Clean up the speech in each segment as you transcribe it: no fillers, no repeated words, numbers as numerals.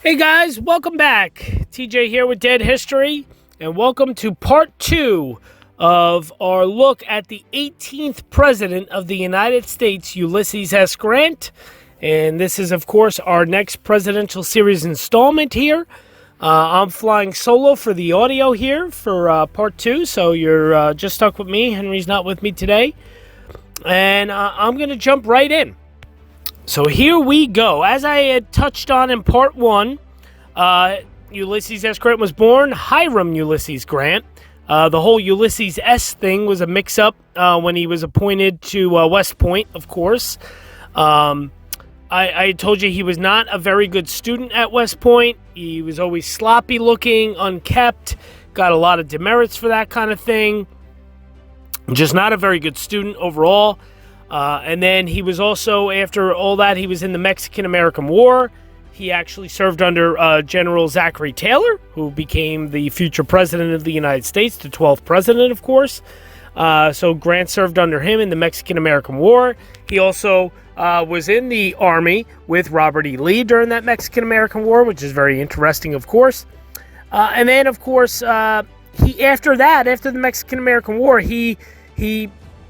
Hey guys, welcome back. TJ here with Dead History, and welcome to part 2 of our look at the 18th President of the United States, Ulysses S. Grant. And this is, of course, our next presidential series installment here. I'm flying solo for the audio here for part 2, so you're just stuck with me. Henry's not with me today. And I'm going to jump right in. So here we go. As I had touched on in part 1, Ulysses S. Grant was born Hiram Ulysses Grant. The whole Ulysses S. thing was a mix-up when he was appointed to West Point, of course. I told you he was not a very good student at West Point. He was always sloppy-looking, unkept, got a lot of demerits for that kind of thing. Just not a very good student overall. And then he was also, after all that, he was in the Mexican-American War. He actually served under General Zachary Taylor, who became the future president of the United States, the 12th president, of course. So Grant served under him in the Mexican-American War. He also was in the Army with Robert E. Lee during that Mexican-American War, which is very interesting, of course. And then, of course, after the Mexican-American War, he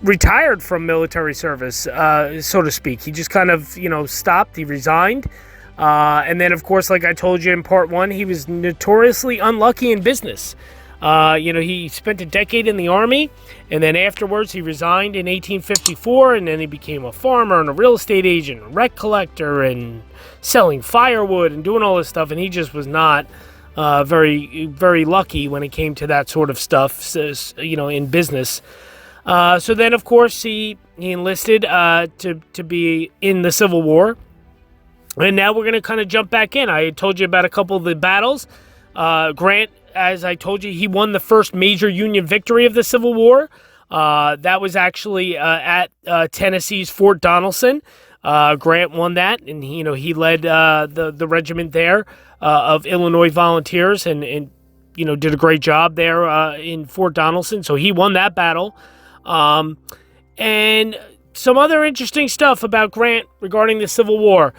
retired from military service, so to speak. He just kind of, stopped. He resigned. And then, of course, like I told you in part 1, he was notoriously unlucky in business. He spent a decade in the Army, and then afterwards he resigned in 1854, and then he became a farmer and a real estate agent, a wreck collector, and selling firewood and doing all this stuff, and he just was not very, very lucky when it came to that sort of stuff, in business. So then, of course, he enlisted to be in the Civil War. And now we're going to kind of jump back in. I told you about a couple of the battles. Grant, as I told you, he won the first major Union victory of the Civil War. That was actually at Tennessee's Fort Donelson. Grant won that, and he led the regiment there of Illinois Volunteers, and did a great job there in Fort Donelson. So he won that battle. And some other interesting stuff about Grant regarding the Civil War.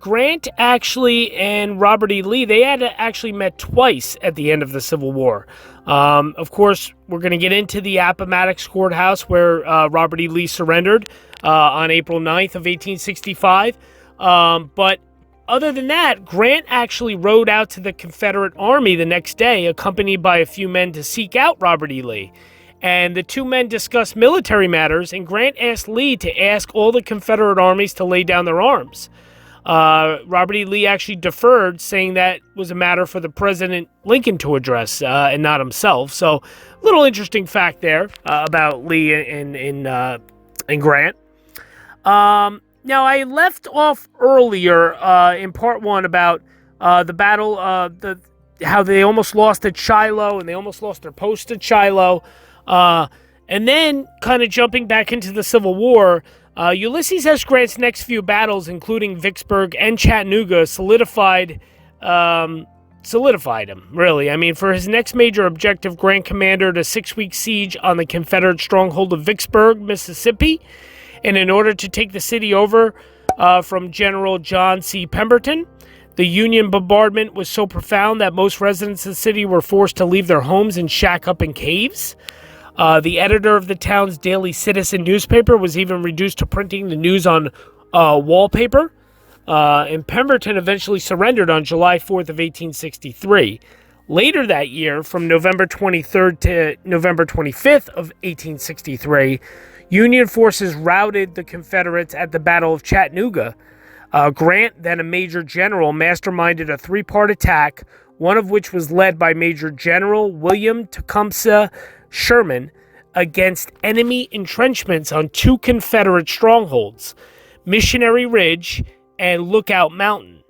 Grant actually and Robert E. Lee, they had actually met twice at the end of the Civil War. Of course, we're going to get into the Appomattox Courthouse where Robert E. Lee surrendered on April 9th of 1865. But other than that, Grant actually rode out to the Confederate Army the next day, accompanied by a few men to seek out Robert E. Lee. And the two men discussed military matters, and Grant asked Lee to ask all the Confederate armies to lay down their arms. Robert E. Lee actually deferred, saying that was a matter for the President Lincoln to address, and not himself. So, a little interesting fact there about Lee and Grant. Now, I left off earlier in part 1 about the battle, how they almost lost at Shiloh, and they almost lost their post at Shiloh. And then, kind of jumping back into the Civil War, Ulysses S. Grant's next few battles, including Vicksburg and Chattanooga, solidified him, really. I mean, for his next major objective, Grant commanded a 6-week siege on the Confederate stronghold of Vicksburg, Mississippi, and in order to take the city over from General John C. Pemberton. The Union bombardment was so profound that most residents of the city were forced to leave their homes and shack up in caves. The editor of the town's Daily Citizen newspaper was even reduced to printing the news on wallpaper. And Pemberton eventually surrendered on July 4th of 1863. Later that year, from November 23rd to November 25th of 1863, Union forces routed the Confederates at the Battle of Chattanooga. Grant, then a major general, masterminded a 3-part attack, one of which was led by Major General William Tecumseh Sherman against enemy entrenchments on 2 Confederate strongholds, Missionary Ridge and Lookout Mountain.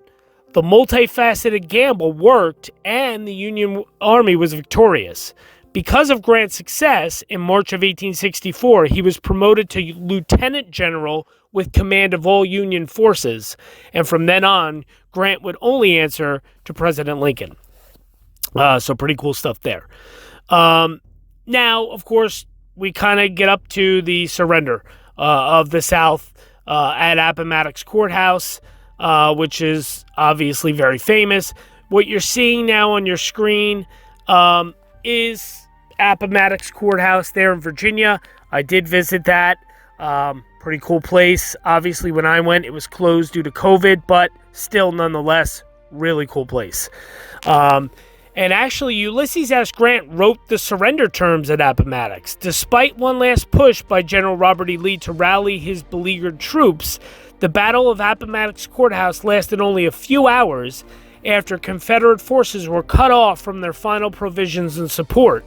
The multifaceted gamble worked, and the Union Army was victorious. Because of Grant's success, in March of 1864, he was promoted to lieutenant general with command of all Union forces, and from then on, Grant would only answer to President Lincoln. So pretty cool stuff there. Now, of course, we kind of get up to the surrender of the South at Appomattox Courthouse. which is obviously very famous. What you're seeing now on your screen is Appomattox Courthouse there in Virginia. I did visit that. Pretty cool place. Obviously, when I went, it was closed due to COVID, but still, nonetheless, really cool place. And actually, Ulysses S. Grant wrote the surrender terms at Appomattox. Despite one last push by General Robert E. Lee to rally his beleaguered troops, the Battle of Appomattox Courthouse lasted only a few hours after Confederate forces were cut off from their final provisions and support.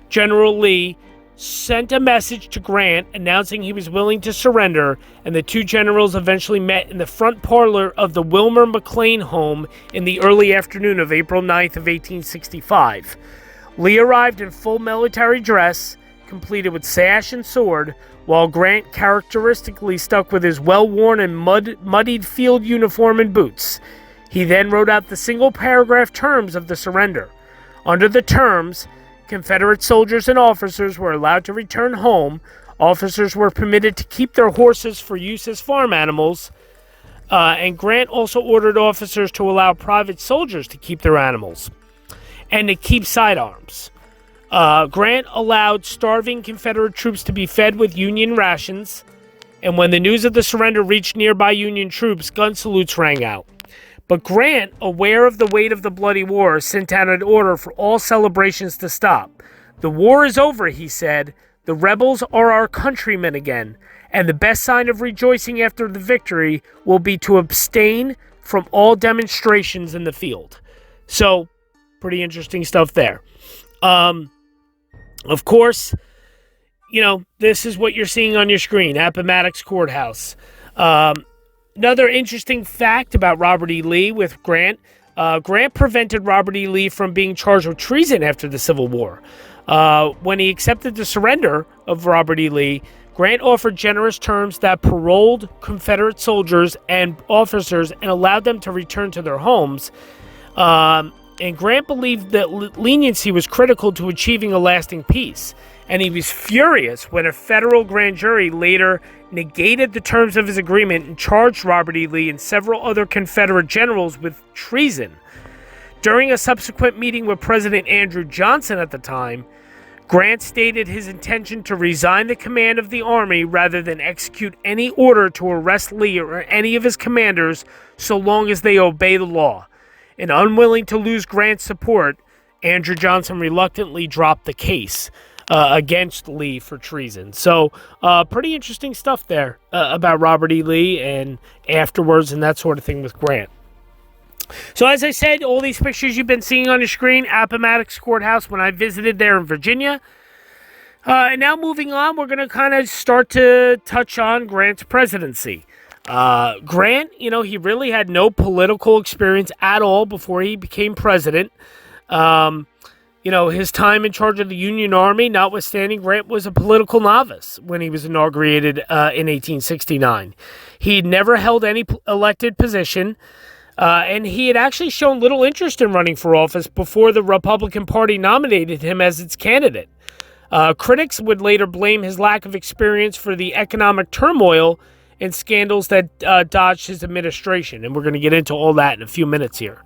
General Lee sent a message to Grant announcing he was willing to surrender, and the two generals eventually met in the front parlor of the Wilmer McLean home in the early afternoon of April 9th of 1865. Lee arrived in full military dress, completed with sash and sword, while Grant characteristically stuck with his well-worn and muddied field uniform and boots. He then wrote out the single-paragraph terms of the surrender. Under the terms, Confederate soldiers and officers were allowed to return home. Officers were permitted to keep their horses for use as farm animals. And Grant also ordered officers to allow private soldiers to keep their animals and to keep sidearms. Grant allowed starving Confederate troops to be fed with Union rations. And when the news of the surrender reached nearby Union troops, gun salutes rang out. But Grant, aware of the weight of the bloody war, sent out an order for all celebrations to stop. "The war is over," he said. "The rebels are our countrymen again, and the best sign of rejoicing after the victory will be to abstain from all demonstrations in the field." So, pretty interesting stuff there. Of course, this is what you're seeing on your screen, Appomattox Courthouse. Another interesting fact about Robert E. Lee with Grant, Grant prevented Robert E. Lee from being charged with treason after the Civil War. When he accepted the surrender of Robert E. Lee, Grant offered generous terms that paroled Confederate soldiers and officers and allowed them to return to their homes. And Grant believed that leniency was critical to achieving a lasting peace. And he was furious when a federal grand jury later negated the terms of his agreement and charged Robert E. Lee and several other Confederate generals with treason. During a subsequent meeting with President Andrew Johnson at the time, Grant stated his intention to resign the command of the Army rather than execute any order to arrest Lee or any of his commanders so long as they obey the law. And unwilling to lose Grant's support, Andrew Johnson reluctantly dropped the case against Lee for treason. So, pretty interesting stuff there about Robert E. Lee and afterwards and that sort of thing with Grant. So, as I said, all these pictures you've been seeing on your screen, Appomattox Courthouse when I visited there in Virginia. And now moving on, we're going to kind of start to touch on Grant's presidency. Grant, he really had no political experience at all before he became president. His time in charge of the Union Army, notwithstanding, Grant was a political novice when he was inaugurated in 1869. He had never held any elected position, and he had actually shown little interest in running for office before the Republican Party nominated him as its candidate. Critics would later blame his lack of experience for the economic turmoil and scandals that dodged his administration, and we're going to get into all that in a few minutes here.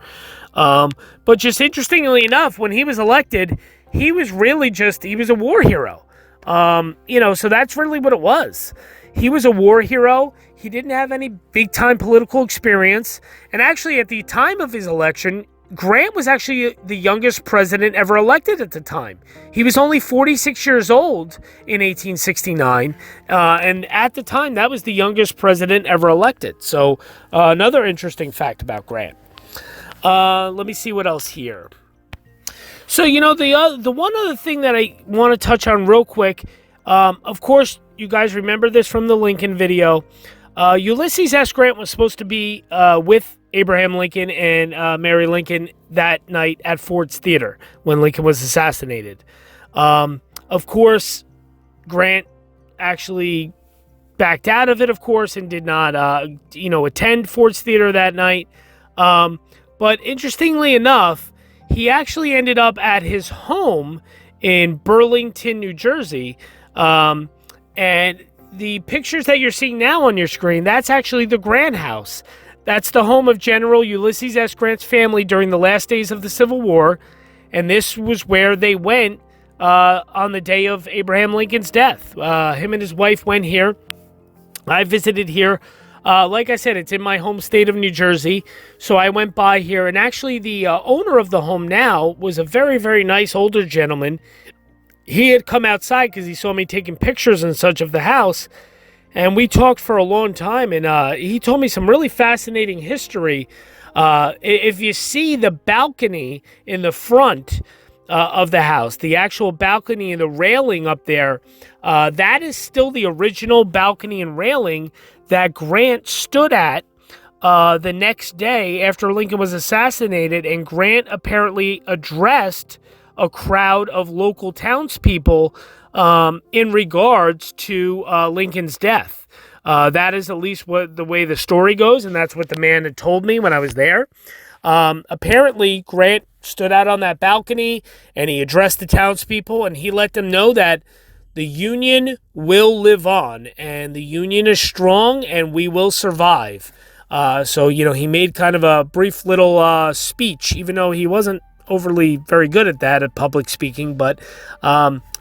But just interestingly enough, when he was elected, he was really he was a war hero. So that's really what it was. He was a war hero. He didn't have any big-time political experience. And actually, at the time of his election, Grant was actually the youngest president ever elected at the time. He was only 46 years old in 1869. And at the time, that was the youngest president ever elected. So another interesting fact about Grant. Let me see what else here. So, the one other thing that I want to touch on real quick, of course, you guys remember this from the Lincoln video. Ulysses S. Grant was supposed to be with Abraham Lincoln and Mary Lincoln that night at Ford's Theater when Lincoln was assassinated. Of course, Grant actually backed out of it, of course, and did not, attend Ford's Theater that night. But interestingly enough, he actually ended up at his home in Burlington, New Jersey. And the pictures that you're seeing now on your screen, that's actually the Grant house. That's the home of General Ulysses S. Grant's family during the last days of the Civil War, and this was where they went on the day of Abraham Lincoln's death. Him and his wife went here. I visited here. Like I said, it's in my home state of New Jersey, so I went by here, and actually the owner of the home now was a very, very nice older gentleman. He had come outside because he saw me taking pictures and such of the house, and we talked for a long time, and he told me some really fascinating history. If you see the balcony in the front of the house, the actual balcony and the railing up there, that is still the original balcony and railing that Grant stood at the next day after Lincoln was assassinated, and Grant apparently addressed a crowd of local townspeople in regards to Lincoln's death. That is at least the way the story goes, and that's what the man had told me when I was there. Apparently, Grant stood out on that balcony, and he addressed the townspeople, and he let them know that the Union will live on, and the Union is strong, and we will survive. So, he made kind of a brief little speech, even though he wasn't overly very good at that, at public speaking, but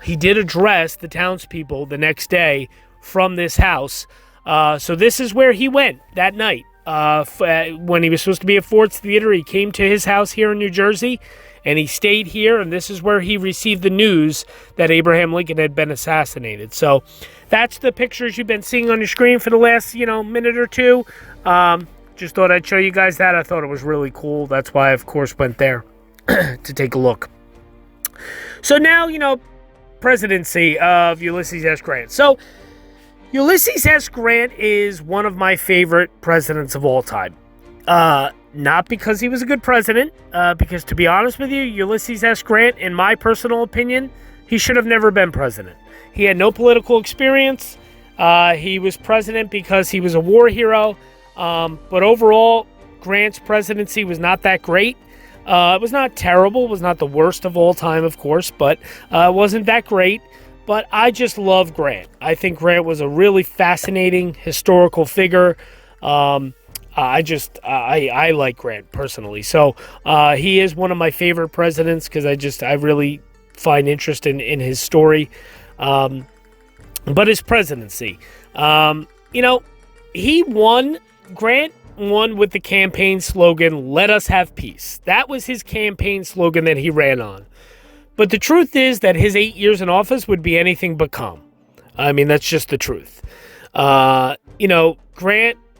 he did address the townspeople the next day from this house. So this is where he went that night. When he was supposed to be at Ford's Theater, he came to his house here in New Jersey, and he stayed here, and this is where he received the news that Abraham Lincoln had been assassinated. So that's the pictures you've been seeing on your screen for the last, minute or two. Just thought I'd show you guys that. I thought it was really cool. That's why I, of course, went there to take a look. So now, presidency of Ulysses S. Grant. So Ulysses S. Grant is one of my favorite presidents of all time. Not because he was a good president, because to be honest with you, Ulysses S. Grant, in my personal opinion, he should have never been president. He had no political experience. He was president because he was a war hero. But overall, Grant's presidency was not that great. It was not terrible. It was not the worst of all time, of course, but it wasn't that great. But I just love Grant. I think Grant was a really fascinating historical figure. I like Grant personally. So he is one of my favorite presidents because I really find interest in his story. But his presidency, Grant won with the campaign slogan, "Let us have peace." That was his campaign slogan that he ran on. But the truth is that his 8 years in office would be anything but calm. I mean, that's just the truth. Grant,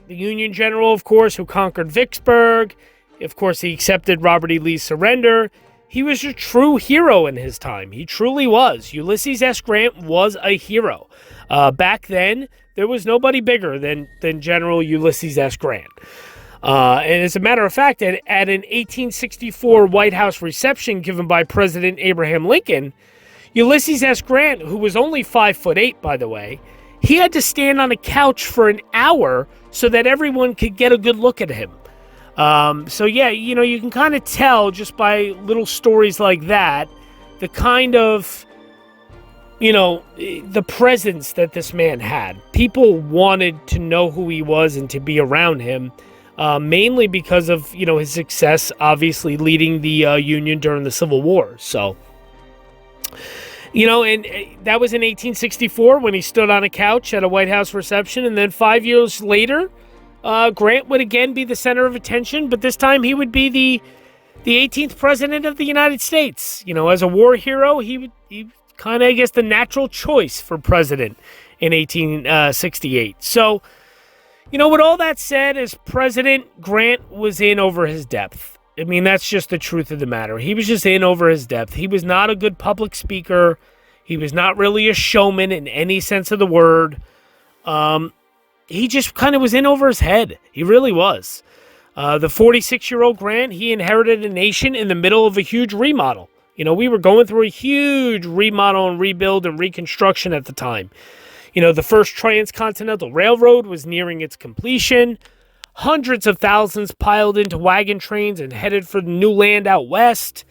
the Union general, of course, who conquered Vicksburg. Of course, he accepted Robert E. Lee's surrender. He was a true hero in his time. He truly was. Ulysses S. Grant was a hero. Back then, there was nobody bigger than General Ulysses S. Grant. And as a matter of fact, at an 1864 White House reception given by President Abraham Lincoln, Ulysses S. Grant, who was only 5'8", by the way, he had to stand on a couch for an hour so that everyone could get a good look at him. You can kind of tell just by little stories like that, the kind of, the presence that this man had. People wanted to know who he was and to be around him, mainly because of, his success, obviously leading the Union during the Civil War. So, and that was in 1864 when he stood on a couch at a White House reception. And then 5 years later, Grant would again be the center of attention, but this time he would be the 18th president of the United States. As a war hero, he kind of, I guess, the natural choice for president in 1868. So, with all that said, as president, Grant was in over his depth. I mean, that's just the truth of the matter. He was just in over his depth. He was not a good public speaker. He was not really a showman in any sense of the word. He just kind of was in over his head. He really was. The 46-year-old Grant, he inherited a nation in the middle of a huge remodel. We were going through a huge remodel and rebuild and reconstruction at the time. The first transcontinental railroad was nearing its completion. Hundreds of thousands piled into wagon trains and headed for the new land out west.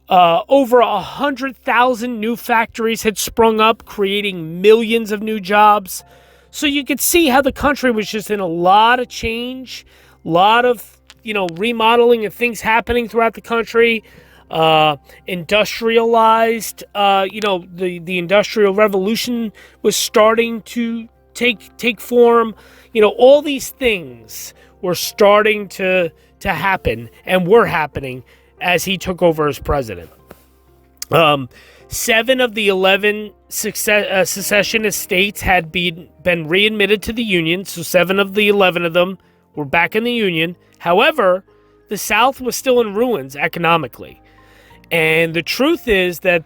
Over 100,000 new factories had sprung up, creating millions of new jobs. So you could see how the country was just in a lot of change, lot of, remodeling and things happening throughout the country. Industrialized, the Industrial Revolution was starting to take form. All these things were starting to happen and were happening as he took over as president. 7 of the 11 secessionist states had been readmitted to the Union, so 7 of the 11 of them were back in the Union. However, the South was still in ruins economically. And the truth is that,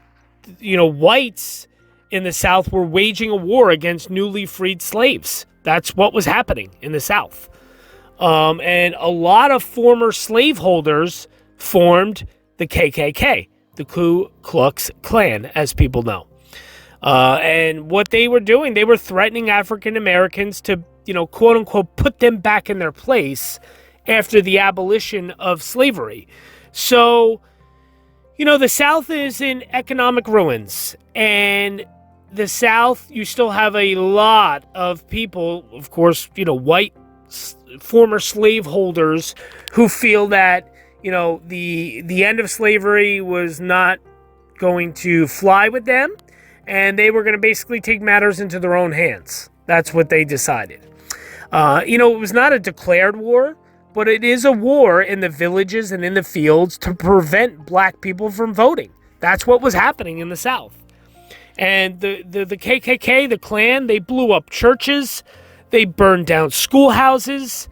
whites in the South were waging a war against newly freed slaves. That's what was happening in the South. And a lot of former slaveholders formed the KKK, the Ku Klux Klan, as people know. And what they were doing, they were threatening African Americans to, quote unquote, put them back in their place after the abolition of slavery. So, the South is in economic ruins, and the South, you still have a lot of people, of course, white former slaveholders who feel that, the end of slavery was not going to fly with them, and they were going to basically take matters into their own hands. That's what they decided. It was not a declared war, but it is a war in the villages and in the fields to prevent black people from voting. That's what was happening in the South. And the KKK, the Klan, they blew up churches, they burned down schoolhouses,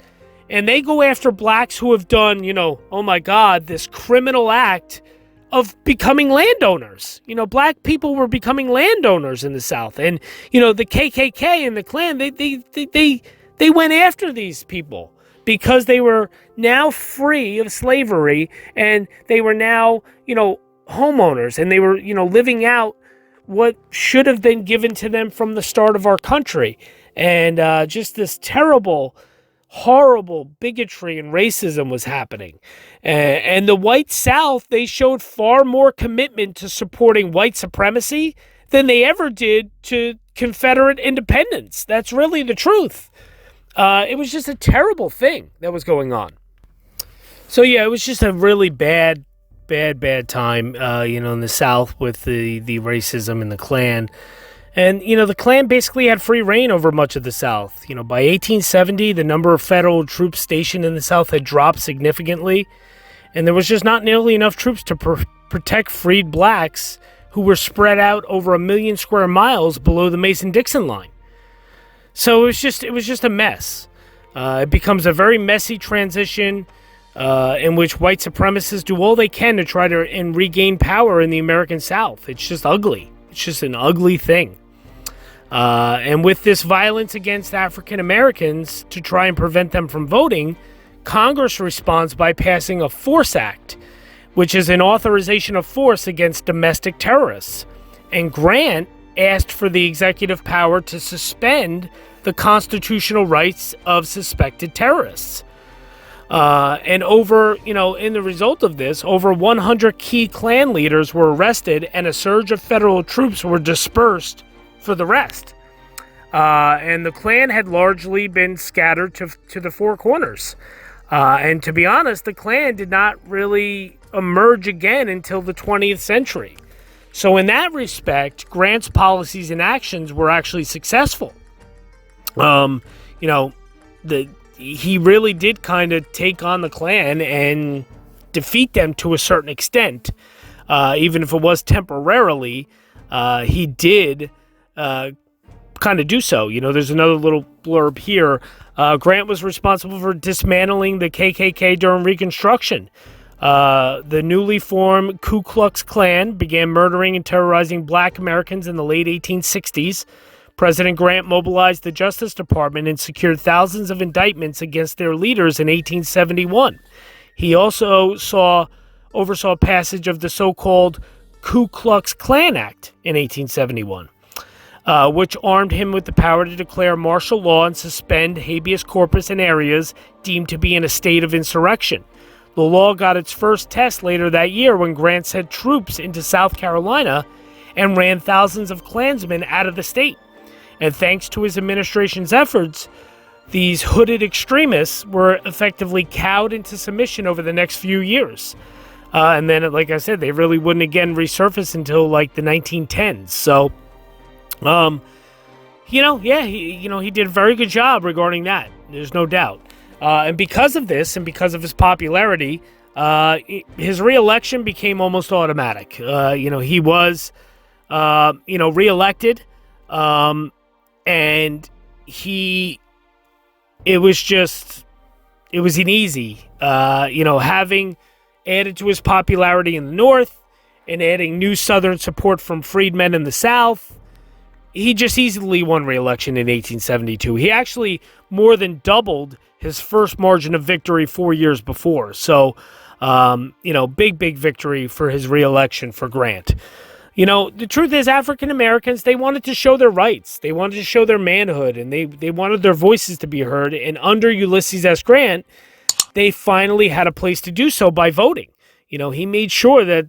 and they go after blacks who have done, oh my God, this criminal act of becoming landowners. Black people were becoming landowners in the South. And, the KKK and the Klan, they went after these people, because they were now free of slavery, and they were now, homeowners, and they were, living out what should have been given to them from the start of our country. And just this terrible, horrible bigotry and racism was happening. And the white South, they showed far more commitment to supporting white supremacy than they ever did to Confederate independence. That's really the truth. It was just a terrible thing that was going on. So yeah, it was just a really bad time, in the South with the racism and the Klan. And, the Klan basically had free reign over much of the South. By 1870, the number of federal troops stationed in the South had dropped significantly, and there was just not nearly enough troops to protect freed blacks who were spread out over 1 million square miles below the Mason-Dixon line. So it was just a mess. It becomes a very messy transition in which white supremacists do all they can to try to regain power in the American South. It's just ugly. It's just an ugly thing. And with this violence against African Americans to try and prevent them from voting, Congress responds by passing a Force Act, which is an authorization of force against domestic terrorists. And Grant asked for the executive power to suspend the constitutional rights of suspected terrorists. And in the result of this, over 100 key Klan leaders were arrested, and a surge of federal troops were dispersed for the rest. And the Klan had largely been scattered to the four corners. And to be honest, the Klan did not really emerge again until the 20th century. So in that respect, Grant's policies and actions were actually successful. He really did kind of take on the Klan and defeat them to a certain extent. Even if it was temporarily, he did kind of do so. There's another little blurb here. Grant was responsible for dismantling the KKK during Reconstruction. The newly formed Ku Klux Klan began murdering and terrorizing black Americans in the late 1860s. President Grant mobilized the Justice Department and secured thousands of indictments against their leaders in 1871. He also oversaw passage of the so-called Ku Klux Klan Act in 1871, which armed him with the power to declare martial law and suspend habeas corpus in areas deemed to be in a state of insurrection. The law got its first test later that year when Grant sent troops into South Carolina and ran thousands of Klansmen out of the state. And thanks to his administration's efforts, these hooded extremists were effectively cowed into submission over the next few years. And then, like I said, they really wouldn't again resurface until like the 1910s. So, he did a very good job regarding that. There's no doubt. And because of this, and because of his popularity, his reelection became almost automatic. He was, reelected, and it was an easy, having added to his popularity in the North and adding new Southern support from freedmen in the South. He just easily won re-election in 1872. He actually more than doubled his first margin of victory 4 years before. So, big victory for his re-election for Grant. The truth is, African Americans, they wanted to show their rights. They wanted to show their manhood, and they wanted their voices to be heard. And under Ulysses S. Grant, they finally had a place to do so by voting. He made sure that,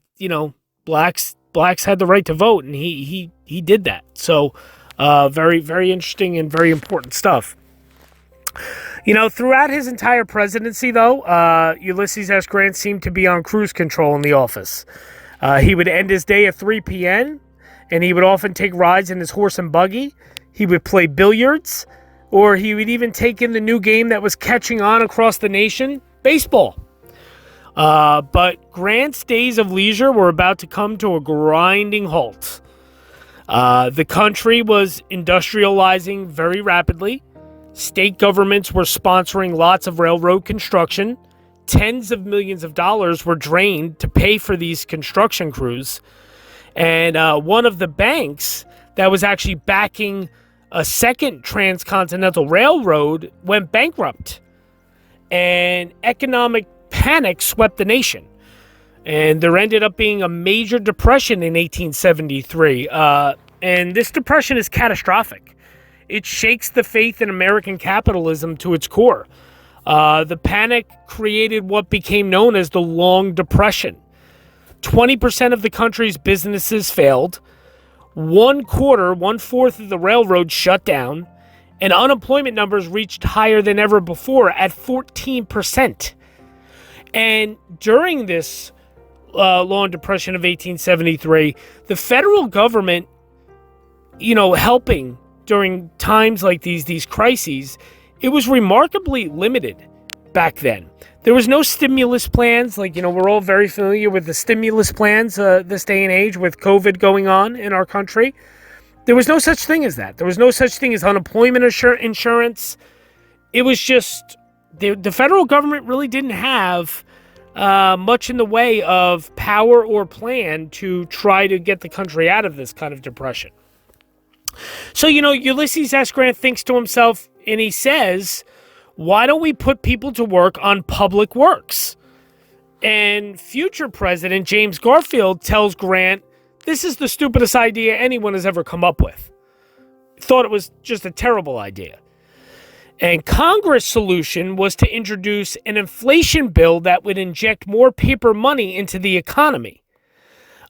blacks had the right to vote, and he did that. So, very, very interesting and very important stuff. Throughout his entire presidency, though, Ulysses S. Grant seemed to be on cruise control in the office. He would end his day at 3 p.m., and he would often take rides in his horse and buggy. He would play billiards, or he would even take in the new game that was catching on across the nation, baseball. But Grant's days of leisure were about to come to a grinding halt. The country was industrializing very rapidly. State governments were sponsoring lots of railroad construction. Tens of millions of dollars were drained to pay for these construction crews. And one of the banks that was actually backing a second transcontinental railroad went bankrupt. And economic panic swept the nation. And there ended up being a major depression in 1873. And this depression is catastrophic. It shakes the faith in American capitalism to its core. The panic created what became known as the Long Depression. 20% of the country's businesses failed. 1/4 of the railroad shut down. And unemployment numbers reached higher than ever before at 14%. And during this Long Depression of 1873, the federal government, helping during times like these crises, it was remarkably limited back then. There was no stimulus plans. We're all very familiar with the stimulus plans this day and age with COVID going on in our country. There was no such thing as that. There was no such thing as unemployment insurance. It was just the federal government really didn't have much in the way of power or plan to try to get the country out of this kind of depression. So, Ulysses S. Grant thinks to himself, and he says, why don't we put people to work on public works? And future President James Garfield tells Grant, this is the stupidest idea anyone has ever come up with. Thought it was just a terrible idea. And Congress' solution was to introduce an inflation bill that would inject more paper money into the economy.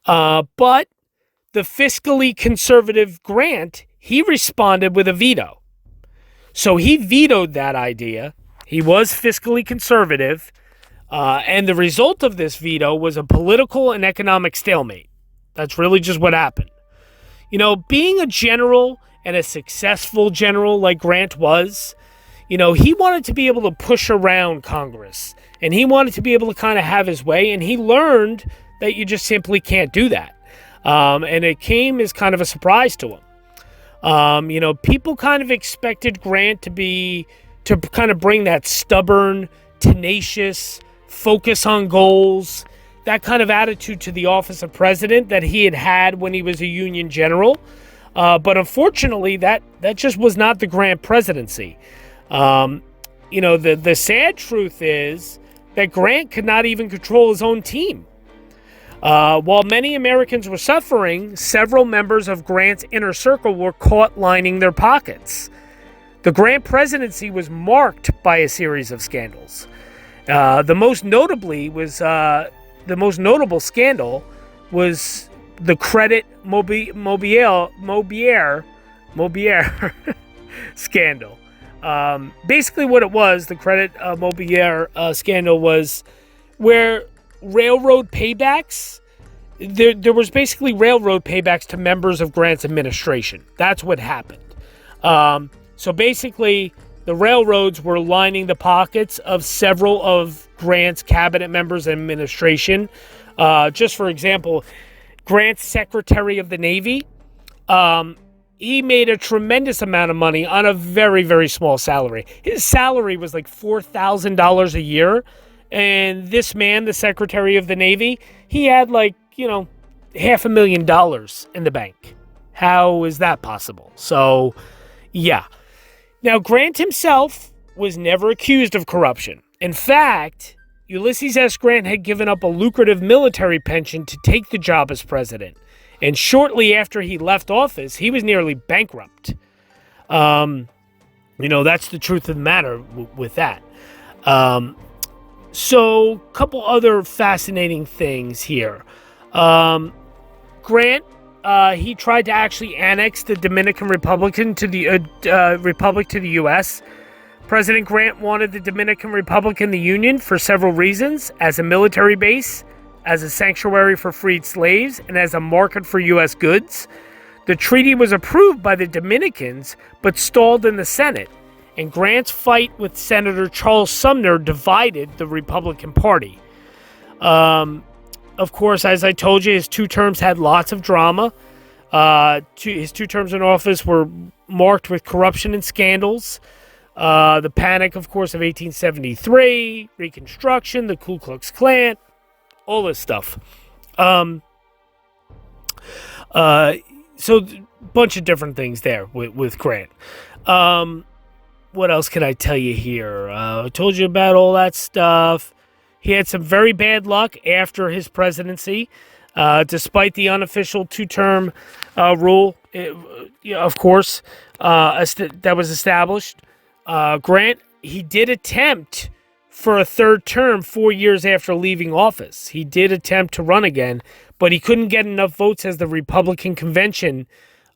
But the fiscally conservative Grant, he responded with a veto. So he vetoed that idea. He was fiscally conservative. And the result of this veto was a political and economic stalemate. That's really just what happened. Being a general and a successful general like Grant was, he wanted to be able to push around Congress. And he wanted to be able to kind of have his way. And he learned that you just simply can't do that. And it came as kind of a surprise to him. People kind of expected Grant to kind of bring that stubborn, tenacious, focus on goals, that kind of attitude to the office of president that he had when he was a Union general. But unfortunately, that just was not the Grant presidency. The sad truth is that Grant could not even control his own team. While many Americans were suffering, several members of Grant's inner circle were caught lining their pockets. The Grant presidency was marked by a series of scandals. The most notable scandal was the credit Mobilier scandal, Basically, what it was, the Credit Mobilier scandal was where railroad paybacks. There was basically railroad paybacks to members of Grant's administration. That's what happened. So basically, the railroads were lining the pockets of several of Grant's cabinet members and administration. Just for example, Grant's Secretary of the Navy, he made a tremendous amount of money on a very, very small salary. His salary was like $4,000 a year. And this man, the Secretary of the Navy, he had like, $500,000 in the bank. How is that possible? So, yeah. Now, Grant himself was never accused of corruption. In fact, Ulysses S. Grant had given up a lucrative military pension to take the job as president. And shortly after he left office, he was nearly bankrupt. That's the truth of the matter with that. So, a couple other fascinating things here. Grant, he tried to actually annex the Dominican Republican to the Republic to the U.S. President Grant wanted the Dominican Republic in the Union for several reasons: as a military base, as a sanctuary for freed slaves, and as a market for U.S. goods. The treaty was approved by the Dominicans, but stalled in the Senate, and Grant's fight with Senator Charles Sumner divided the Republican Party. Of course, as I told you, his 2 terms had lots of drama. His 2 terms in office were marked with corruption and scandals. The Panic, of course, of 1873, Reconstruction, the Ku Klux Klan, all this stuff. So a bunch of different things there with Grant. What else can I tell you here? I told you about all that stuff. He had some very bad luck after his presidency, despite the unofficial 2-term rule, of course, that was established. Grant, he did attempt for a 3rd term 4 years after leaving office. He did attempt to run again, but he couldn't get enough votes as the Republican convention,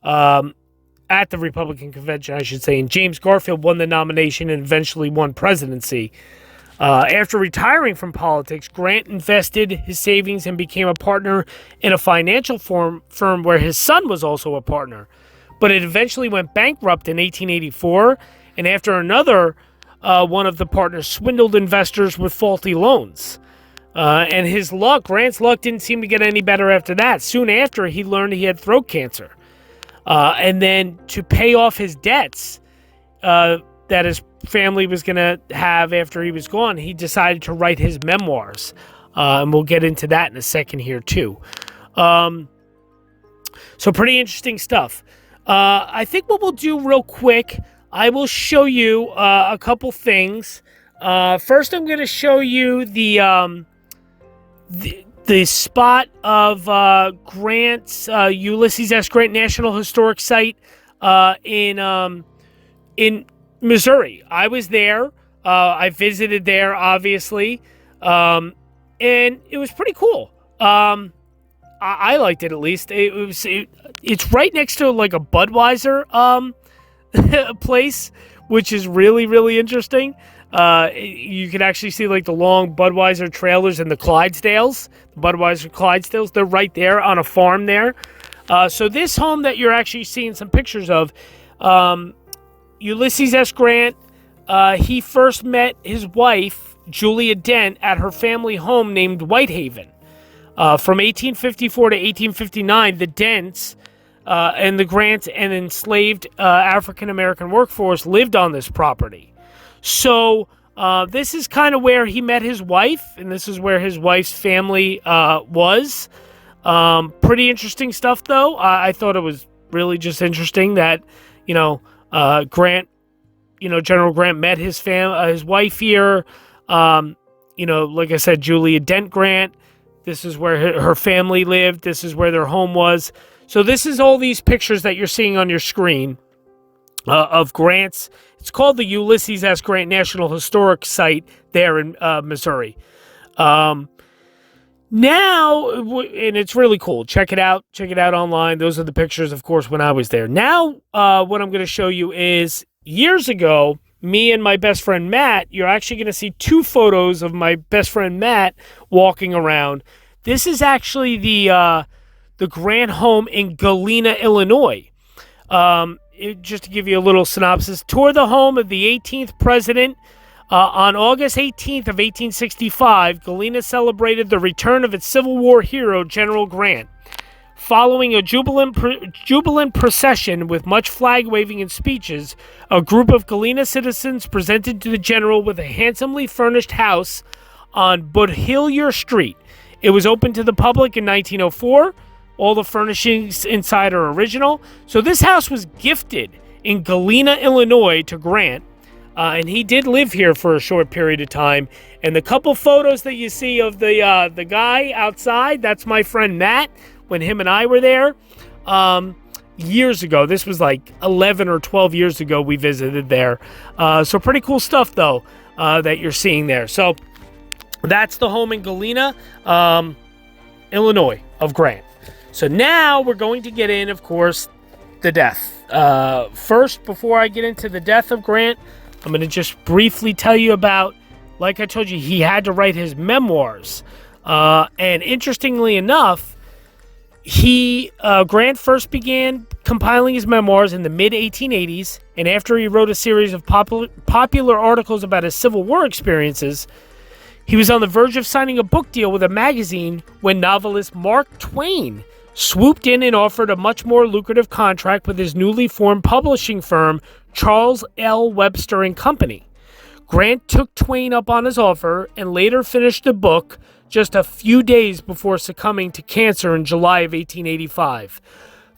at the Republican convention, I should say, and James Garfield won the nomination and eventually won presidency. After retiring from politics, Grant invested his savings and became a partner in a financial firm where his son was also a partner. But it eventually went bankrupt in 1884, and after another one of the partners swindled investors with faulty loans. And Grant's luck didn't seem to get any better after that. Soon after, he learned he had throat cancer. And then to pay off his debts that his family was going to have after he was gone, he decided to write his memoirs. And we'll get into that in a second here, too. So pretty interesting stuff. I think what we'll do real quick, I will show you a couple things. First, I'm going to show you the spot of Grant's Ulysses S. Grant National Historic Site in Missouri. I was there. I visited there, obviously, and it was pretty cool. I liked it, at least. It's right next to like a Budweiser place, which is really, really interesting. You can actually see like the long Budweiser trailers and the Clydesdales, the Budweiser Clydesdales. They're right there on a farm there. So this home that you're actually seeing some pictures of, Ulysses S. Grant, he first met his wife, Julia Dent, at her family home named Whitehaven. From 1854 to 1859, the Dents and the Grants and enslaved African-American workforce lived on this property. So this is kind of where he met his wife, and this is where his wife's family was. Pretty interesting stuff, though. I thought it was really just interesting that, Grant, General Grant met his wife here. Like I said, Julia Dent Grant. This is where her family lived. This is where their home was. So this is all these pictures that you're seeing on your screen of Grant's. It's called the Ulysses S. Grant National Historic Site there in Missouri. Now, and it's really cool. Check it out. Check it out online. Those are the pictures, of course, when I was there. Now, what I'm going to show you is years ago, me and my best friend Matt, you're actually going to see 2 photos of my best friend Matt walking around. This is actually the Grant home in Galena, Illinois. Just to give you a little synopsis, toured the home of the 18th president. On August 18th of 1865, Galena celebrated the return of its Civil War hero, General Grant. Following a jubilant procession with much flag waving and speeches, a group of Galena citizens presented to the general with a handsomely furnished house on Budhillier Street. It was opened to the public in 1904. All the furnishings inside are original. So this house was gifted in Galena, Illinois to Grant. And he did live here for a short period of time. And the couple photos that you see of the guy outside, that's my friend Matt, when him and I were there years ago. This was like 11 or 12 years ago we visited there. So pretty cool stuff, though, that you're seeing there. So that's the home in Galena, Illinois, of Grant. So now we're going to get in, of course, the death. First, before I get into the death of Grant, I'm going to just briefly tell you about, like I told you, he had to write his memoirs. And interestingly enough, Grant first began compiling his memoirs in the mid-1880s, and after he wrote a series of popular articles about his Civil War experiences, he was on the verge of signing a book deal with a magazine when novelist Mark Twain swooped in and offered a much more lucrative contract with his newly formed publishing firm, Charles L. Webster and Company. Grant took Twain up on his offer and later finished the book just a few days before succumbing to cancer in July of 1885.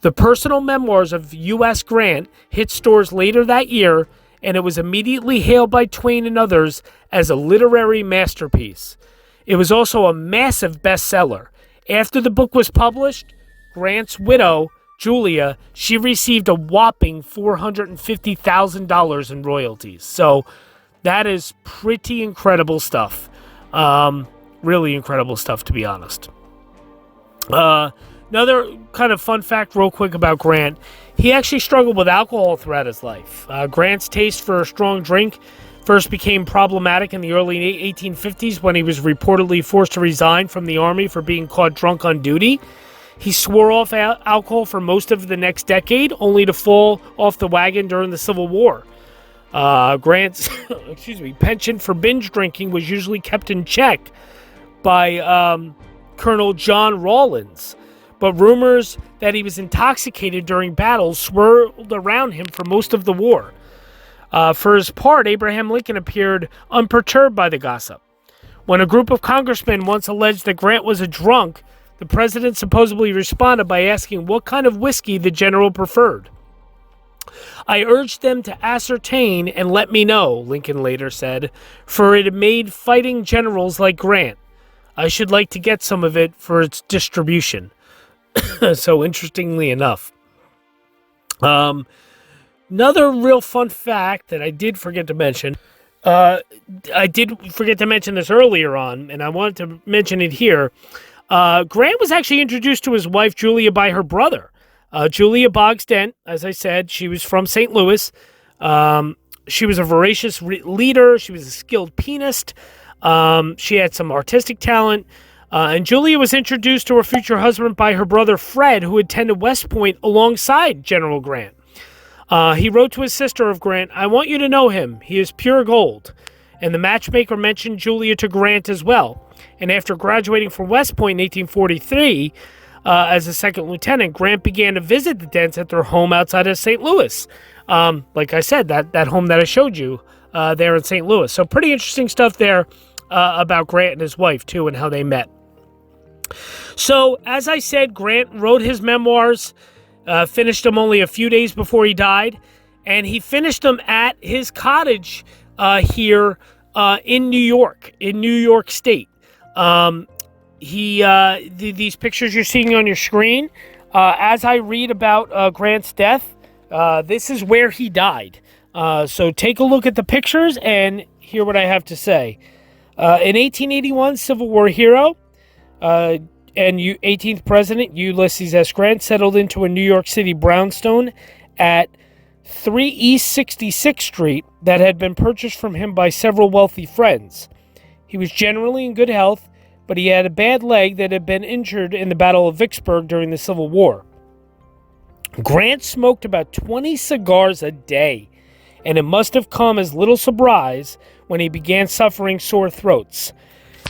The personal memoirs of U.S. Grant hit stores later that year, and it was immediately hailed by Twain and others as a literary masterpiece. It was also a massive bestseller. After the book was published, Grant's widow, Julia, she received a whopping $450,000 in royalties. So that is pretty incredible stuff. Really incredible stuff, to be honest. Another kind of fun fact real quick about Grant. He actually struggled with alcohol throughout his life. Grant's taste for a strong drink first became problematic in the early 1850s when he was reportedly forced to resign from the Army for being caught drunk on duty. He swore off alcohol for most of the next decade, only to fall off the wagon during the Civil War. Grant's penchant for binge drinking was usually kept in check by Colonel John Rawlins, but rumors that he was intoxicated during battles swirled around him for most of the war. For his part, Abraham Lincoln appeared unperturbed by the gossip. When a group of congressmen once alleged that Grant was a drunk, the president supposedly responded by asking what kind of whiskey the general preferred. "I urged them to ascertain and let me know," Lincoln later said, "for it made fighting generals like Grant. I should like to get some of it for its distribution." So interestingly enough. Another real fun fact that I did forget to mention. I did forget to mention this earlier on, and I wanted to mention it here. Grant was actually introduced to his wife, Julia, by her brother. Julia Boggs Dent, as I said, she was from St. Louis. She was a voracious leader. She was a skilled pianist. She had some artistic talent. And Julia was introduced to her future husband by her brother, Fred, who attended West Point alongside General Grant. He wrote to his sister of Grant, "I want you to know him. He is pure gold." And the matchmaker mentioned Julia to Grant as well. And after graduating from West Point in 1843, as a second lieutenant, Grant began to visit the Dents at their home outside of St. Louis. Like I said, that home that I showed you there in St. Louis. So pretty interesting stuff there about Grant and his wife, too, and how they met. So, as I said, Grant wrote his memoirs, finished them only a few days before he died, and he finished them at his cottage here in New York State. These pictures you're seeing on your screen, as I read about Grant's death, this is where he died. So take a look at the pictures and hear what I have to say. In 1881, Civil War hero and 18th President Ulysses S. Grant settled into a New York City brownstone at 3 East 66th Street that had been purchased from him by several wealthy friends. He was generally in good health, but he had a bad leg that had been injured in the Battle of Vicksburg during the Civil War. Grant smoked about 20 cigars a day, and it must have come as little surprise when he began suffering sore throats.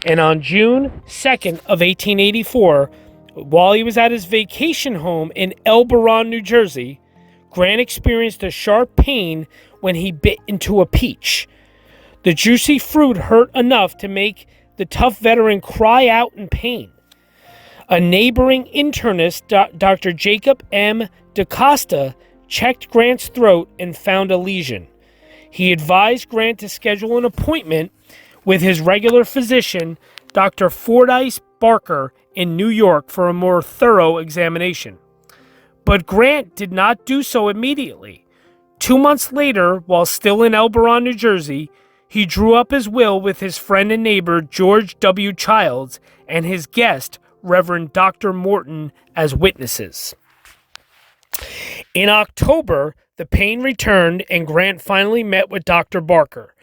And on June 2nd of 1884, while he was at his vacation home in Elberon, New Jersey, Grant experienced a sharp pain when he bit into a peach. The juicy fruit hurt enough to make the tough veteran cry out in pain. A neighboring internist, Dr. Jacob M. DaCosta, checked Grant's throat and found a lesion. He advised Grant to schedule an appointment with his regular physician, Dr. Fordyce Barker, in New York for a more thorough examination. But Grant did not do so immediately. 2 months later, while still in Elberon, New Jersey, he drew up his will with his friend and neighbor George W. Childs and his guest, Reverend Dr. Morton, as witnesses. In October, the pain returned and Grant finally met with Dr. Barker.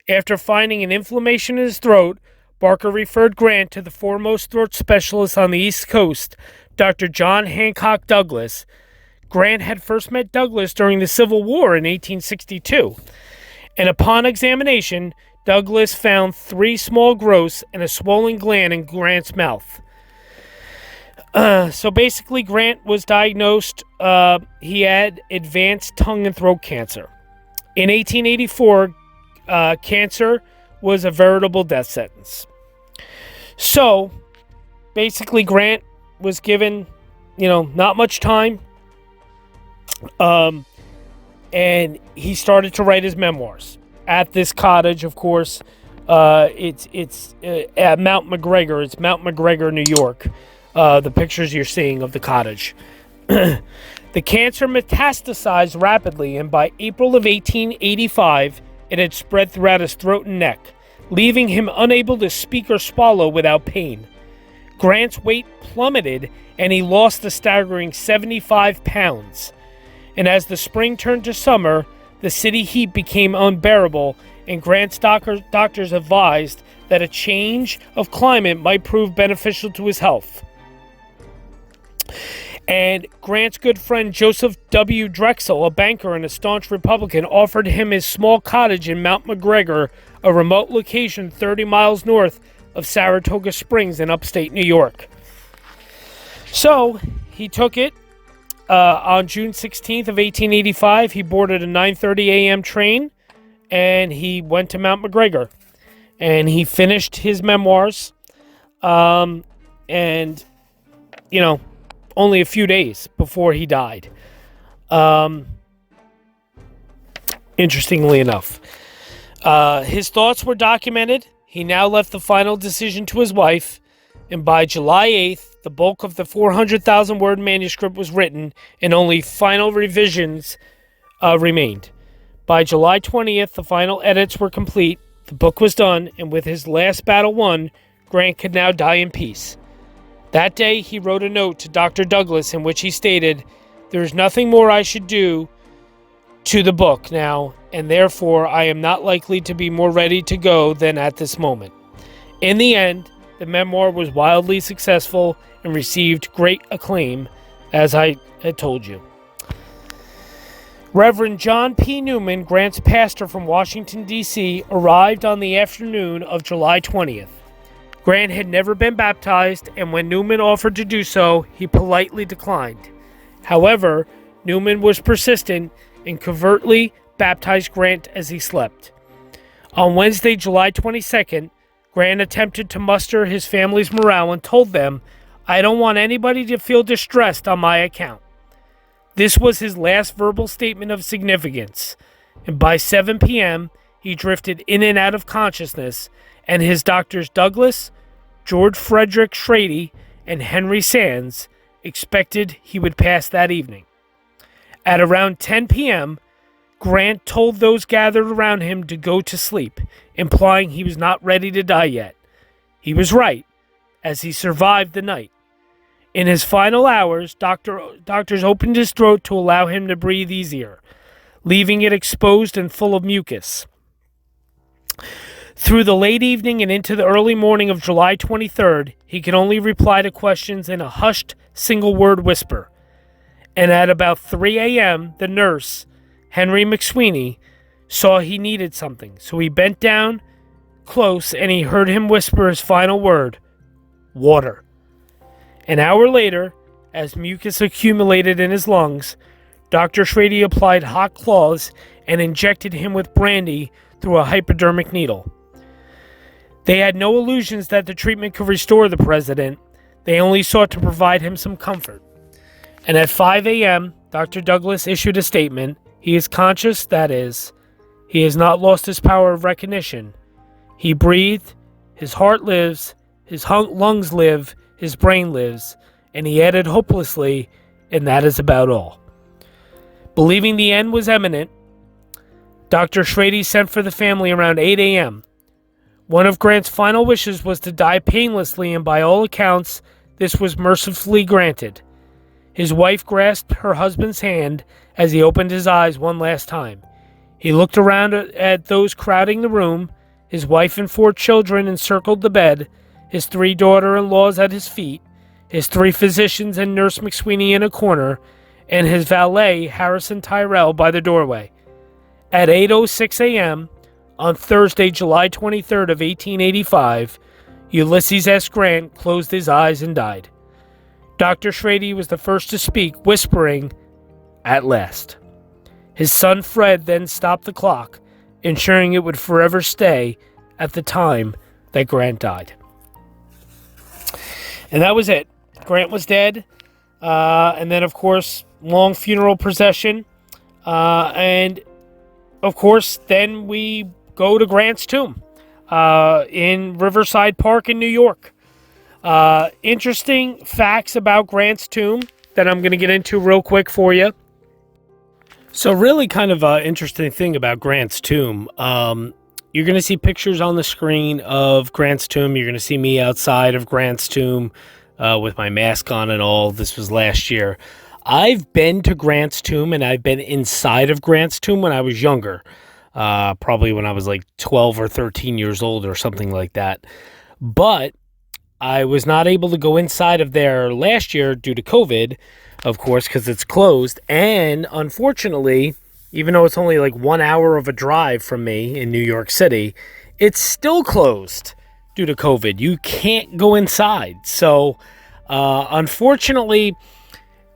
After finding an inflammation in his throat, Barker referred Grant to the foremost throat specialist on the East Coast, Dr. John Hancock Douglas. Grant had first met Douglas during the Civil War in 1862, and upon examination, Douglas found 3 small growths and a swollen gland in Grant's mouth. So basically, Grant was diagnosed, he had advanced tongue and throat cancer. In 1884, cancer was a veritable death sentence. So, basically, Grant was given, not much time, and he started to write his memoirs at this cottage. Of course, it's at Mount McGregor. It's Mount McGregor, New York. The pictures you're seeing of the cottage. The cancer metastasized rapidly, and by April of 1885, it had spread throughout his throat and neck, leaving him unable to speak or swallow without pain. Grant's weight plummeted, and he lost a staggering 75 pounds. And as the spring turned to summer, the city heat became unbearable, and Grant's doctors advised that a change of climate might prove beneficial to his health. And Grant's good friend Joseph W. Drexel, a banker and a staunch Republican, offered him his small cottage in Mount McGregor, a remote location 30 miles north of Saratoga Springs in upstate New York. So he took it. On June 16th of 1885, he boarded a 9:30 a.m. train, and he went to Mount McGregor, and he finished his memoirs, only a few days before he died. Interestingly enough, his thoughts were documented. He now left the final decision to his wife, and by July 8th, the bulk of the 400,000-word manuscript was written, and only final revisions remained. By July 20th, the final edits were complete, the book was done, and with his last battle won, Grant could now die in peace. That day, he wrote a note to Dr. Douglas in which he stated, "There is nothing more I should do to the book now, and therefore I am not likely to be more ready to go than at this moment." In the end, the memoir was wildly successful and received great acclaim, as I had told you. Reverend John P. Newman, Grant's pastor from Washington, D.C., arrived on the afternoon of July 20th. Grant had never been baptized, and when Newman offered to do so, he politely declined. However, Newman was persistent and covertly baptized Grant as he slept. On Wednesday, July 22nd, Grant attempted to muster his family's morale and told them, "I don't want anybody to feel distressed on my account." This was his last verbal statement of significance, and by 7 p.m., he drifted in and out of consciousness, and his doctors Douglas, George Frederick Schrady, and Henry Sands expected he would pass that evening. At around 10 p.m., Grant told those gathered around him to go to sleep, implying he was not ready to die yet. He was right, as he survived the night. In his final hours, doctors opened his throat to allow him to breathe easier. leaving it exposed and full of mucus. Through the late evening and into the early morning of July 23rd, he could only reply to questions in a hushed, single-word whisper. And at about 3 a.m., the nurse, Henry McSweeney, saw he needed something. So he bent down close and he heard him whisper his final word, water. An hour later, as mucus accumulated in his lungs, Dr. Schrady applied hot cloths and injected him with brandy through a hypodermic needle. They had no illusions that the treatment could restore the president. They only sought to provide him some comfort. And at 5 a.m., Dr. Douglas issued a statement. He is conscious, that is. He has not lost his power of recognition. He breathed, his heart lives, his lungs live, his brain lives, and he added hopelessly, and that is about all. Believing the end was imminent, Dr. Schrady sent for the family around 8 a.m. One of Grant's final wishes was to die painlessly, and by all accounts, this was mercifully granted. His wife grasped her husband's hand as he opened his eyes one last time. He looked around at those crowding the room. His wife and 4 children encircled the bed, his 3 daughter-in-laws at his feet, his 3 physicians and Nurse McSweeney in a corner, and his valet, Harrison Tyrrell, by the doorway. At 8:06 a.m., on Thursday, July 23rd of 1885, Ulysses S. Grant closed his eyes and died. Dr. Schrady was the first to speak, whispering, "At last." His son Fred then stopped the clock, ensuring it would forever stay at the time that Grant died. And that was it. Grant was dead. And then, of course, long funeral procession. And, of course, then we go to Grant's tomb in Riverside Park in New York. Interesting facts about Grant's tomb that I'm going to get into real quick for you. So really kind of an interesting thing about Grant's tomb. You're going to see pictures on the screen of Grant's tomb. You're going to see me outside of Grant's tomb with my mask on and all. This was last year. I've been to Grant's tomb, and I've been inside of Grant's tomb when I was younger. Probably when I was like 12 or 13 years old or something like that. But I was not able to go inside of there last year due to COVID, of course, because it's closed. And unfortunately, even though it's only like 1 hour of a drive from me in New York City, it's still closed due to COVID. You can't go inside. So, unfortunately,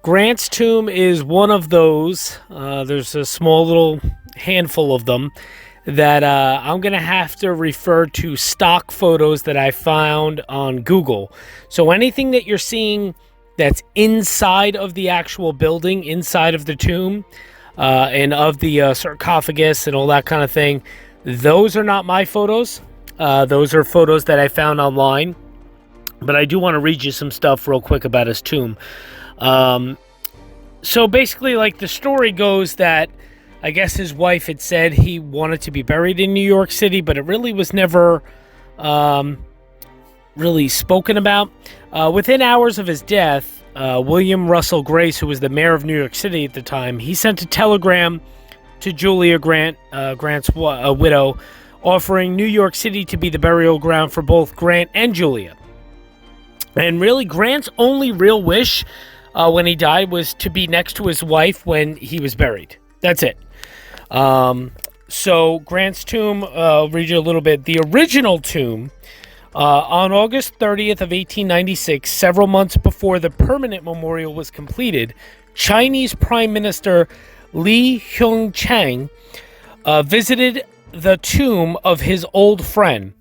Grant's tomb is one of those. There's a small little handful of them that I'm going to have to refer to stock photos that I found on Google. So anything that you're seeing that's inside of the actual building, inside of the tomb, and of the sarcophagus and all that kind of thing, those are not my photos. Those are photos that I found online. But I do want to read you some stuff real quick about his tomb. So basically, like, the story goes that I guess his wife had said he wanted to be buried in New York City, but it really was never really spoken about. Within hours of his death, William Russell Grace, who was the mayor of New York City at the time, he sent a telegram to Julia Grant, Grant's widow, offering New York City to be the burial ground for both Grant and Julia. And really, Grant's only real wish when he died was to be next to his wife when he was buried. That's it. So Grant's tomb, I'll read you a little bit. The original tomb, on August 30th of 1896, several months before the permanent memorial was completed, Chinese Prime Minister Li Hung-chang visited the tomb of his old friend.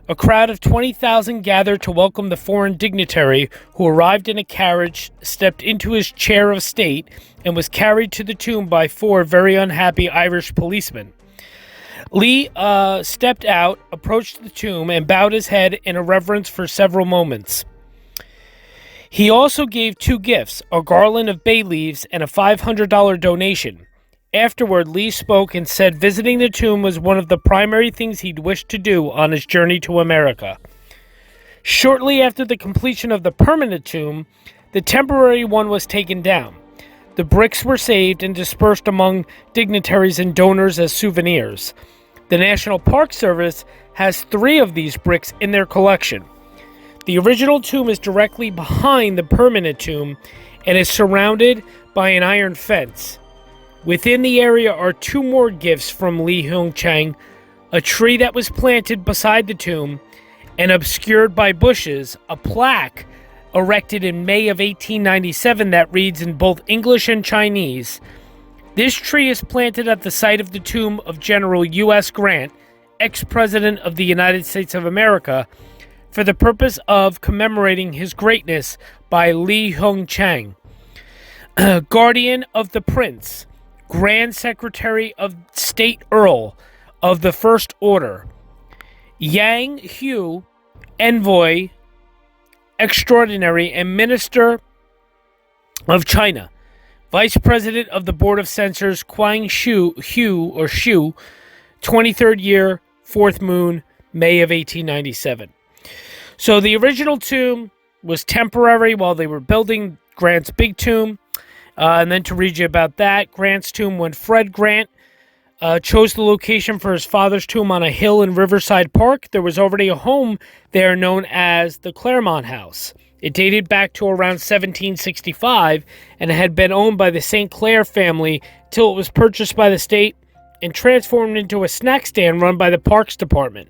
A crowd of 20,000 gathered to welcome the foreign dignitary, who arrived in a carriage, stepped into his chair of state, and was carried to the tomb by 4 very unhappy Irish policemen. Lee stepped out, approached the tomb, and bowed his head in a reverence for several moments. He also gave 2 gifts, a garland of bay leaves and a $500 donation. Afterward, Lee spoke and said visiting the tomb was one of the primary things he'd wished to do on his journey to America. Shortly after the completion of the permanent tomb, the temporary one was taken down. The bricks were saved and dispersed among dignitaries and donors as souvenirs. The National Park Service has 3 of these bricks in their collection. The original tomb is directly behind the permanent tomb and is surrounded by an iron fence. Within the area are 2 more gifts from Li Hongchang, a tree that was planted beside the tomb and obscured by bushes, a plaque erected in May of 1897 that reads in both English and Chinese, "This tree is planted at the site of the tomb of General U.S. Grant, ex-President of the United States of America, for the purpose of commemorating his greatness by Li Hongchang, Guardian of the Prince, Grand Secretary of State Earl of the First Order, Yang Hu, Envoy Extraordinary and Minister of China, Vice President of the Board of Censors, Huang Shu, 23rd year, 4th moon, May of 1897. So the original tomb was temporary while they were building Grant's big tomb. And then to read you about that, Grant's tomb, when Fred Grant chose the location for his father's tomb on a hill in Riverside Park, there was already a home there known as the Claremont House. It dated back to around 1765 and had been owned by the St. Clair family till it was purchased by the state and transformed into a snack stand run by the Parks Department.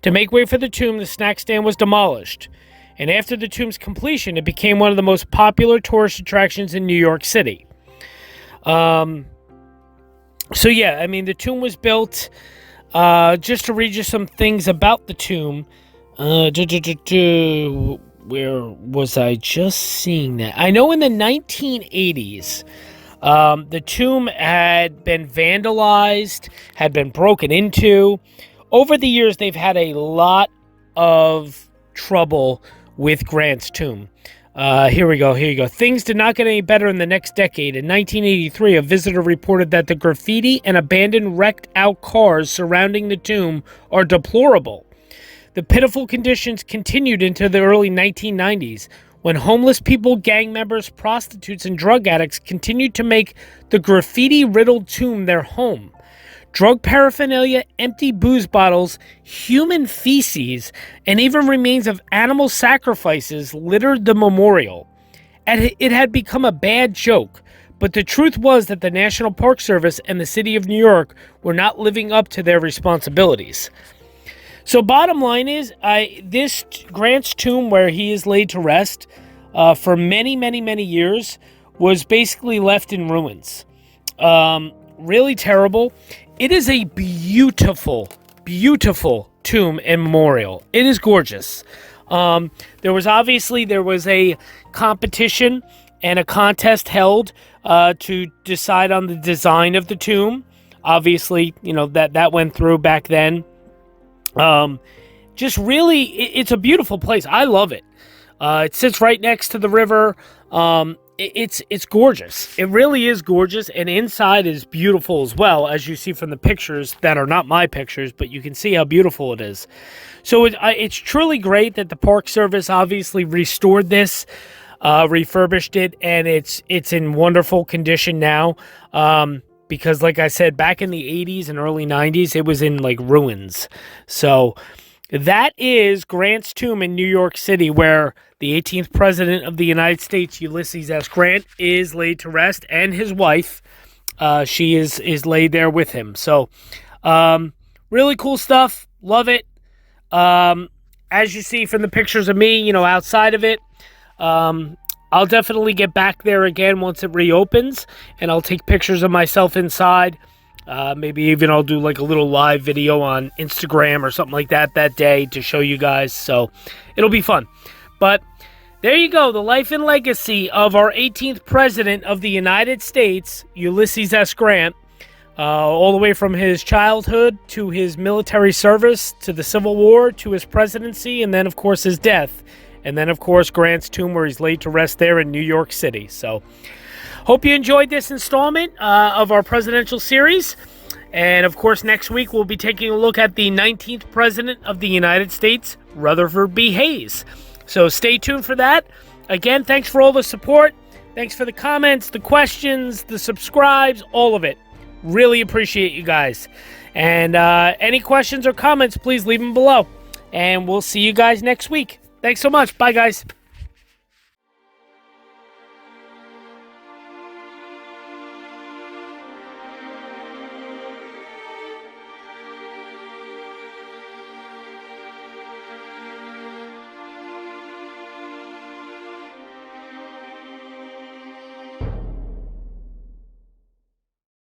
To make way for the tomb, the snack stand was demolished, and after the tomb's completion, it became one of the most popular tourist attractions in New York City. So yeah, I mean, the tomb was built, just to read you some things about the tomb. Where was I just seeing that? I know in the 1980s, the tomb had been vandalized, had been broken into. Over the years, they've had a lot of trouble with Grant's tomb. Here we go. Things did not get any better in the next decade. In 1983, a visitor reported that the graffiti and abandoned wrecked-out cars surrounding the tomb are deplorable. The pitiful conditions continued into the early 1990s, when homeless people, gang members, prostitutes, and drug addicts continued to make the graffiti-riddled tomb their home. Drug paraphernalia, empty booze bottles, human feces, and even remains of animal sacrifices littered the memorial. And it had become a bad joke, but the truth was that the National Park Service and the City of New York were not living up to their responsibilities. So bottom line is, this Grant's tomb, where he is laid to rest for many, many, many years, was basically left in ruins. Really terrible. It is a beautiful, beautiful tomb and memorial. It is gorgeous. There was a competition and a contest held to decide on the design of the tomb. Obviously, that went through back then. Just really, it's a beautiful place. I love it. It sits right next to the river. It's gorgeous. It really is gorgeous, and inside is beautiful as well, as you see from the pictures that are not my pictures, but you can see how beautiful it is. So it's truly great that the Park Service obviously restored this, refurbished it, and it's in wonderful condition now. Because like I said, back in the 80s and early 90s, it was in like ruins. So that is Grant's tomb in New York City, where the 18th President of the United States, Ulysses S. Grant, is laid to rest, and his wife, she is laid there with him. So, really cool stuff. Love it. As you see from the pictures of me, outside of it, I'll definitely get back there again once it reopens, and I'll take pictures of myself inside. Maybe even I'll do like a little live video on Instagram or something like that day to show you guys. So it'll be fun. But there you go, the life and legacy of our 18th President of the United States, Ulysses S. Grant, all the way from his childhood to his military service, to the Civil War, to his presidency, and then, of course, his death. And then, of course, Grant's tomb, where he's laid to rest there in New York City. So hope you enjoyed this installment of our presidential series. And, of course, next week we'll be taking a look at the 19th President of the United States, Rutherford B. Hayes. So stay tuned for that. Again, thanks for all the support. Thanks for the comments, the questions, the subscribes, all of it. Really appreciate you guys. And any questions or comments, please leave them below. And we'll see you guys next week. Thanks so much. Bye, guys.